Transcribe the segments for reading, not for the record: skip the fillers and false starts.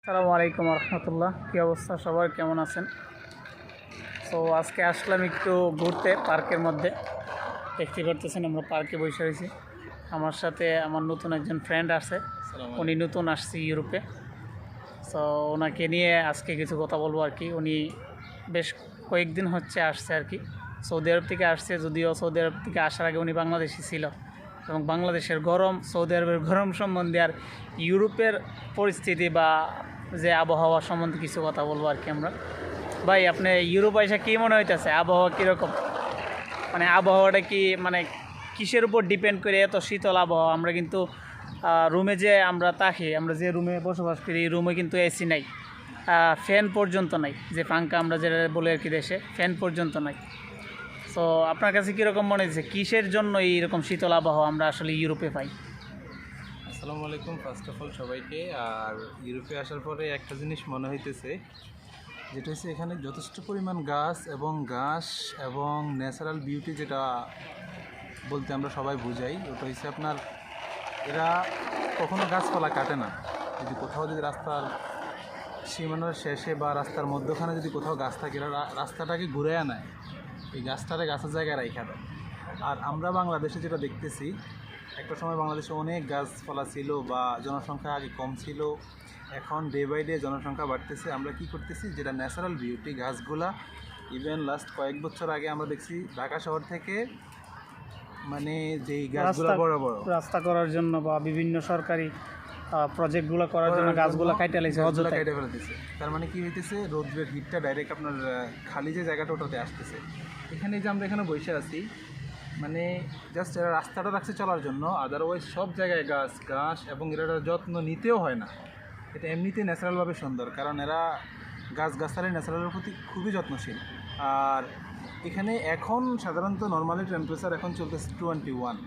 আসসালামু আলাইকুম রহমতুল্লাহ। কী অবস্থা সবার, কেমন আছেন? তো আজকে আসলাম একটু ঘুরতে পার্কের মধ্যে। দেখতে পারতেছেন আমরা পার্কে বসে রয়েছি। আমার সাথে আমার নতুন একজন ফ্রেন্ড আছে, উনি নতুন আসছে ইউরোপে। তো ওনাকে নিয়ে আজকে কিছু কথা বলবো আর কি। উনি বেশ কয়েকদিন হচ্ছে আসছে আর কি, সৌদি আরব থেকে আসছে। যদিও সৌদি আরব থেকে আসার আগে উনি বাংলাদেশি ছিল, এবং বাংলাদেশের গরম, সৌদি আরবের গরম সম্বন্ধে আর ইউরোপের পরিস্থিতি বা যে আবহাওয়া সম্বন্ধে কিছু কথা বলবো আর কি আমরা। ভাই, আপনি ইউরোপ এসে কী মনে হইতেছে? আবহাওয়া কীরকম? মানে আবহাওয়াটা কি, মানে কিসের উপর ডিপেন্ড করে এত শীতল আবহাওয়া? আমরা কিন্তু রুমে যে আমরা থাকি, আমরা যে রুমে বসবাস করি, এই রুমে কিন্তু এসি নাই, ফ্যান পর্যন্ত নাই, যে পাঙ্খা আমরা যেটা বলে আর কি দেশে, ফ্যান পর্যন্ত নাই। তো আপনার কাছে কীরকম মনে হচ্ছে, কিসের জন্য এইরকম শীতল আবহাওয়া আমরা আসলে ইউরোপে পাই? আসসালামু আলাইকুম ফার্স্ট অফ অল সবাইকে। আর ইউরোপে আসার পরে একটা জিনিস মনে হইতেছে, যেটা হচ্ছে এখানে যথেষ্ট পরিমাণ ঘাস এবং ন্যাচারাল বিউটি, যেটা বলতে আমরা সবাই বুঝাই, ওটা হচ্ছে আপনার এরা কখনো গাছপালা কাটে না। যদি কোথাও যদি রাস্তার সীমানার শেষে বা রাস্তার মধ্যখানে যদি কোথাও গাছ থাকে, এরা রাস্তাটাকে ঘুরে আনায়, এই গাছটারে গাছের জায়গায় রাইখা দেয়। আর আমরা বাংলাদেশে যেটা দেখতেছি, একটা সময় বাংলাদেশে অনেক গাছপালা ছিল বা জনসংখ্যা আগে কম ছিল, এখন ডে বাই ডে জনসংখ্যা বাড়তেছে। আমরা কি করতেছি, যেটা ন্যাচারাল বিউটি গাছগুলা, ইভেন লাস্ট কয়েক বছর আগে আমরা দেখছি ঢাকা শহর থেকে মানে যেই গাছগুলো বড় বড় রাস্তা করার জন্য বা বিভিন্ন সরকারি প্রজেক্টগুলো করার জন্য গাছগুলো কাইটা লাইছে, অযথা কেটে ফেলে দিচ্ছে। তার মানে কি হইতেছে, রোদ্রের হিটটা ডাইরেক্ট আপনার খালি যে জায়গাটা ওটাতে আসতেছে। এখানে যে আমরা এখানে বসে আছি, মানে জাস্ট এরা রাস্তাটা রাখছে চলার জন্য, আদারওয়াইজ সব জায়গায় ঘাস এবং এরা যত্ন নিতেও হয় না। এটা এমনিতেই ন্যাচারালভাবে সুন্দর, কারণ এরা গাছগাছালি ন্যাচারালের প্রতি খুবই যত্নশীল। আর এখানে এখন সাধারণত নর্মালি টেম্পারেচার এখন চলতেছে 21।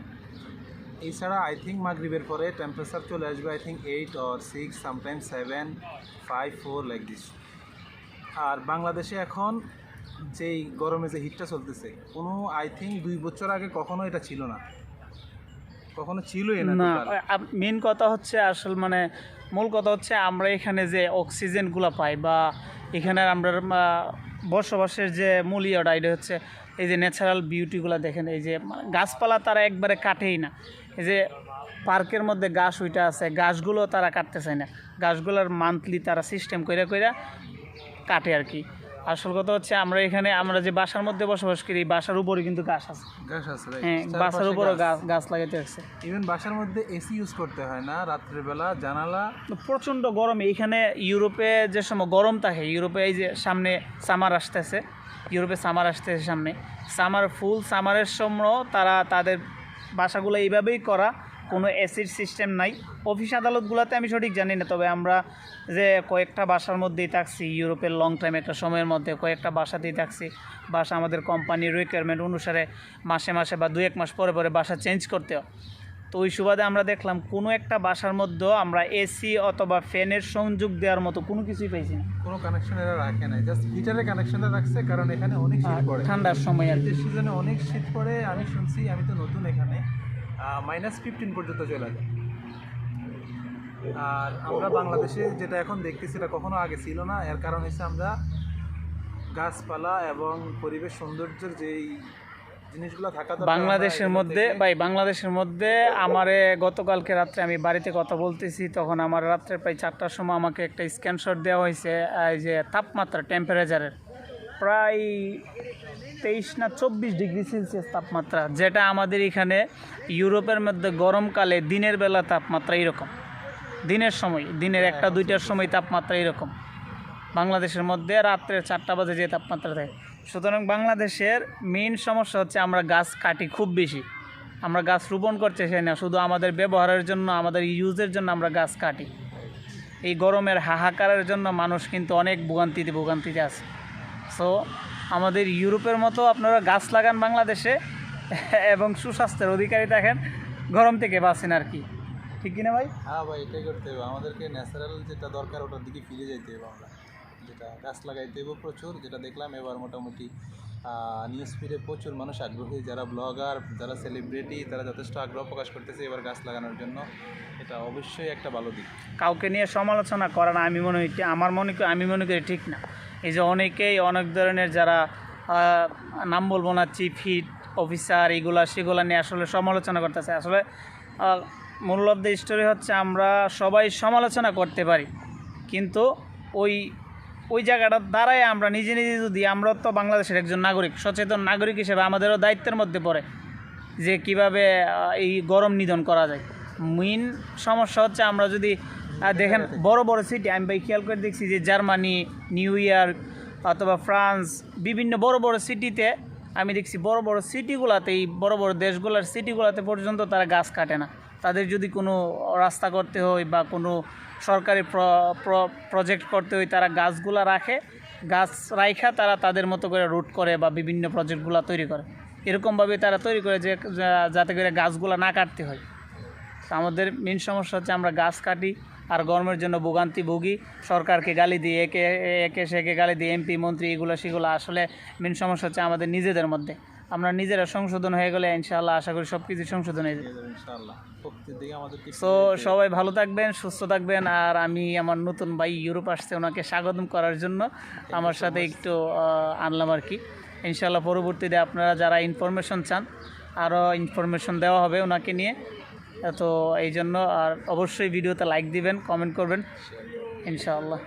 এছাড়া আই থিঙ্ক মাগরিবের পরে টেম্পারেচার চলে আসবে I think 8 or 6, sometimes 7, 5, 4 like this. আর বাংলাদেশে এখন যেই গরমে যে হিটটা চলতেছে, কোনো আই থিঙ্ক 2 বছর আগে কখনো এটা ছিল না, কখনো ছিলই না। মেন কথা হচ্ছে, আসল মানে মূল কথা হচ্ছে, আমরা এখানে যে অক্সিজেনগুলো পাই বা এখানে আমরা বসবাসের যে মূল ইয়েটা, এটা হচ্ছে এই যে ন্যাচারাল বিউটিগুলো দেখেন। এই যে গাছপালা তারা একবারে কাটেই না। এই যে পার্কের মধ্যে গাছ ওইটা আছে, গাছগুলো তারা কাটতে চায় না। গাছগুলোর মান্থলি তারা সিস্টেম কইরা কাটে আর কি। আসল কথা হচ্ছে, আমরা যে বাসার মধ্যে বসবাস করি, বাসার উপরে কিন্তু গাছ আছে। হ্যাঁ, বাসার উপরে গাছ লাগাইতে আছে। ইভেন বাসার মধ্যে এসি ইউজ করতে হয় না, রাত্রেবেলা জানালা। প্রচণ্ড গরম এইখানে। ইউরোপে যে সময় গরম থাকে, ইউরোপে এই যে সামনে সামার আসতেছে, সামনে ফুল সামারের সময় তারা তাদের বাসাগুলো এইভাবেই করা, কোনো এসির সিস্টেম নাই। অফিস আদালতগুলোতে আমি সঠিক জানি না, তবে আমরা যে কয়েকটা বাসার মধ্যেই থাকছি ইউরোপের লং টাইম একটা সময়ের মধ্যে, কয়েকটা বাসাতেই থাকছি। বাসা আমাদের কোম্পানির রিকোয়ারমেন্ট অনুসারে মাসে মাসে বা 2-1 মাস পরে পরে বাসা চেঞ্জ করতে হয়। তো ওই সুবাদে আমরা দেখলাম কোনো একটা বাসার মধ্যেও আমরা এসি অথবা ফ্যানের সংযোগ দেওয়ার মতো কোনো কিছুই পাইছি না। কোনো কানেকশন এরা রাখে নাই, জাস্ট হিটারের কানেকশনটা রাখছে, কারণ এখানে অনেক শীত পড়ে ঠান্ডার সময় আর কি। সিজনে অনেক শীত পড়ে। আমি শুনছি, আমি তো নতুন এখানে, -15 পর্যন্ত চলে যায়। আর আমরা বাংলাদেশে যেটা এখন দেখতেছি, এটা কখনো আগে ছিল না। এর কারণ হচ্ছে আমরা গাছপালা এবং পরিবেশ সৌন্দর্যের যেই জিনিসগুলো থাকা দরকার বাংলাদেশের মধ্যে আমারে গতকালকে রাত্রে আমি বাড়িতে কথা বলতেছি, তখন আমার রাত্রে প্রায় 4টার সময় আমাকে একটা স্ক্রিনশট দেওয়া হয়েছে, এই যে তাপমাত্রা টেম্পারেচারের প্রায় 23 না 24 ডিগ্রি সেলসিয়াস তাপমাত্রা, যেটা আমাদের এখানে ইউরোপের মধ্যে গরমকালে দিনের বেলা তাপমাত্রা এরকম, দিনের 1-2টার সময় তাপমাত্রা এরকম। বাংলাদেশের মধ্যে রাত্রে 4টা বাজে যে তাপমাত্রা থাকে। সুতরাং বাংলাদেশের মেইন সমস্যা হচ্ছে আমরা গাছ কাটি খুব বেশি। আমরা গাছ রোপণ করতে চাই না, শুধু আমাদের ব্যবহারের জন্য, আমাদের ইউজের জন্য আমরা গাছ কাটি। এই গরমের হাহাকারের জন্য মানুষ কিন্তু অনেক ভোগান্তিতে আছে। সো আমাদের ইউরোপের মতো আপনারা গাছ লাগান বাংলাদেশে এবং সুস্বাস্থ্যের অধিকারী থাকেন, গরম থেকে বাঁচেন আর কি। ঠিক কিনা ভাই? হ্যাঁ ভাই, এটাই করতে হবে। আমাদেরকে ন্যাচারাল যেটা দরকার ওটার দিকে ফিরে যাইতে হবে। আমরা যেটা গাছ লাগাইতে হবে প্রচুর, যেটা দেখলাম এবার মোটামুটি নিউজ ফিডে প্রচুর মানুষ আগ্রহী, যারা ব্লগার, যারা সেলিব্রিটি, তারা যথেষ্ট আগ্রহ প্রকাশ করতেছে এবার গাছ লাগানোর জন্য। এটা অবশ্যই একটা ভালো দিক। কাউকে নিয়ে সমালোচনা করা না, আমি মনে করি ঠিক না। এই যে অনেকেই অনেক ধরনের যারা নাম বলবো না, চিফ হিট অফিসার সেগুলা নিয়ে আসলে সমালোচনা করতেছে। আসলে মূল অফ দ্য স্টোরি হচ্ছে আমরা সবাই সমালোচনা করতে পারি, কিন্তু ওই জায়গাটার দ্বারাই আমরা নিজে যদি আমরা তো বাংলাদেশের একজন নাগরিক, সচেতন নাগরিক হিসেবে আমাদেরও দায়িত্বের মধ্যে পড়ে যে কিভাবে এই গরম নিধন করা যায়। মেইন সমস্যা হচ্ছে আমরা যদি দেখেন বড় বড় সিটি, আমি ভাই খেয়াল করে দেখছি যে জার্মানি, নিউ ইয়র্ক অথবা ফ্রান্স, বিভিন্ন বড় বড় সিটিতে আমি দেখছি বড় বড় সিটিগুলোতে, এই বড় বড় দেশগুলোর সিটিগুলোতে পর্যন্ত তারা গাছ কাটে না। তাদের যদি কোনো রাস্তা করতে হয় বা কোনো সরকারি প্রজেক্ট করতে হয়, তারা গাছগুলা রাখে, গাছ রাইখা তারা তাদের মতো করে রুট করে বা বিভিন্ন প্রজেক্টগুলো তৈরি করে। এরকমভাবে তারা তৈরি করে যে যাতে করে গাছগুলো না কাটতে হয়। তো আমাদের মেন সমস্যা হচ্ছে আমরা গাছ কাটি আর গরমের জন্য ভোগান্তি ভুগি, সরকারকে গালি দিই, একে সেকে গালি দিই, এমপি মন্ত্রী সেগুলো। আসলে মেন সমস্যা হচ্ছে আমাদের নিজেদের মধ্যে। আমরা নিজেরা সংশোধন হয়ে গেলে ইনশাআল্লাহ আশা করি সব কিছু সংশোধন হয়ে যাবে ইনশাআল্লাহ। প্রকৃতির দিকে আমাদের সো সবাই ভালো থাকবেন, সুস্থ থাকবেন। আর আমি আমার নতুন ভাই ইউরোপ আসছে, ওনাকে স্বাগতম করার জন্য আমার সাথে একটু আনলাম আর কি। ইনশাআল্লাহ পরবর্তীতে আপনারা যারা ইনফরমেশন চান আরও ইনফরমেশন দেওয়া হবে ওনাকে নিয়ে। তো এই জন্য আর অবশ্যই ভিডিওতে লাইক দিবেন, কমেন্ট করবেন ইনশাআল্লাহ।